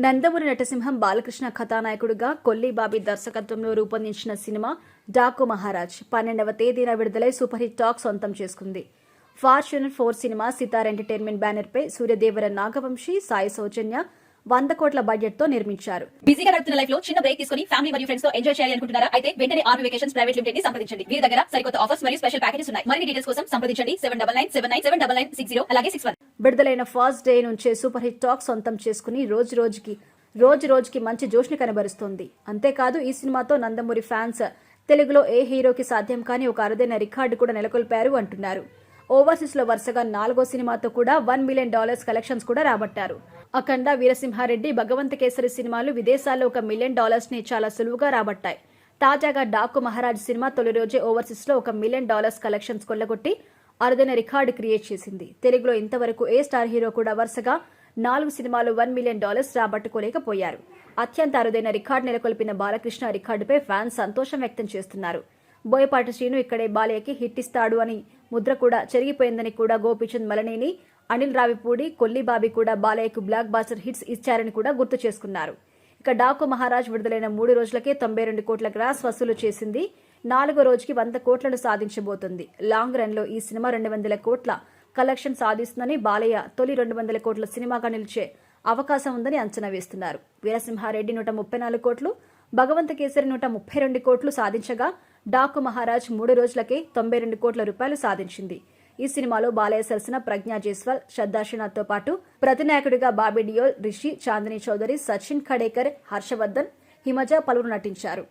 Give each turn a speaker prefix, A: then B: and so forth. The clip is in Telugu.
A: నందమూరి నటసింహం బాలకృష్ణ కథానాయకుడిగా కొల్లి బాబీ దర్శకత్వంలో రూపొందించిన సినిమా డాకు మహారాజ్ 12వ తేదీన విడుదలై సూపర్ హిట్ టాక్ సొంతం చేసుకుంది. ఫార్చ్యూనర్ 4 సినిమా సితార్ ఎంటర్టైన్మెంట్ బ్యానర్పై సూర్యదేవర నాగవంశీ, సాయి సౌజన్య 100 కోట్ల బడ్జెట్ తో నిర్మించారు.
B: బిజీగా గడుపుతున్న లైఫ్ లో చిన్న బ్రేక్ తీసుకుని ఫ్యామిలీ మరియు ఫ్రెండ్స్ తో ఎంజాయ్ చేయాలి అనుకుంటున్నారా? అయితే వెంటనే ఆర్మీ వెకేషన్స్ ప్రైవేట్ లిమిటెడ్ ని సంప్రదించండి. వీరి దగ్గర సరికొత్త ఆఫర్స్ మరియు స్పెషల్ ప్యాకేజెస్ ఉన్నాయి. మరిన్ని డీటెయిల్స్ కోసం సంప్రదించండి 7997979960 అలాగే 61.
A: విడుదలైన ఫస్ట్ డే నుంచే సూపర్ హిట్ టాక్ సొంతం చేసుకుని రోజు రోజుకి మంచి జోష్ని కనబరుస్తోంది. అంతేకాదు ఈ సినిమాతో నందమూరి ఫ్యాన్స్ తెలుగులో ఏ హీరోకి సాధ్యం కాని ఒక అరుదైన రికార్డు కూడా నెలకొల్పారు అంటున్నారు. ఓవర్సీస్ లో వరుసగా 4వ సినిమాతో కూడా $1 మిలియన్ కలెక్షన్స్ కూడా రాబట్టారు. అఖండ, వీరసింహారెడ్డి, భగవంత కేసరి సినిమాలు విదేశాల్లో $1 మిలియన్ ని చాలా సులువుగా రాబట్టాయి. తాజాగా డాకు మహారాజ్ సినిమా తొలి రోజే ఓవర్సీస్ లో $1 మిలియన్ కలెక్షన్స్ కొల్లగొట్టి అరుదైన రికార్డు క్రియేట్ చేసింది. తెలుగులో ఇంతవరకు ఏ స్టార్ హీరో కూడా వరుసగా 4 సినిమాలు $1 మిలియన్ రాబట్టుకోలేకపోయారు. అత్యంత అరుదైన రికార్డు నెలకొల్పిన బాలకృష్ణ రికార్డుపై ఫ్యాన్స్ సంతోషం వ్యక్తం చేస్తున్నారు. బోయపాటి శ్రీను ఇక్కడే బాలయ్యకి హిట్ ఇస్తాడు అని ముద్ర కూడా చెరిగిపోయిందని కూడా గోపీచంద్ మలనేని, అనిల్ రావిపూడి, కొల్లి బాబీ కూడా బాలయ్యకు బ్లాక్ బాస్టర్ హిట్స్ ఇచ్చారని కూడా గుర్తు చేసుకున్నారు. ఇక డాకు మహారాజ్ విడుదలైన 3 రోజులకే 92 కోట్ల గ్రాస్ వసూలు చేసింది. 4వ రోజుకి 100 కోట్లను సాధించబోతుంది. లాంగ్ రన్ లో ఈ సినిమా 200 కోట్ల కలెక్షన్ సాధిస్తుందని, బాలయ్య తొలి 200 కోట్ల సినిమాగా నిలిచే అవకాశం ఉందని అంచనా వేస్తున్నారు. వీరసింహారెడ్డి 134 కోట్లు, భగవంత కేసరి 132 కోట్లు సాధించగా డాకు మహారాజ్ 3 రోజులకే 92 కోట్ల రూపాయలు సాధించింది. ఈ సినిమాలో బాలయ్య సరసన ప్రజ్ఞా జైస్వాల్, శ్రద్ధా శ్రీనాథ్ తో పాటు ప్రతినాయకుడిగా బాబీ డియోల్, రిషి, చాందిని చౌదరి, సచిన్ ఖడేకర్, హర్షవర్ధన్, హిమజ పలువురు నటించారు.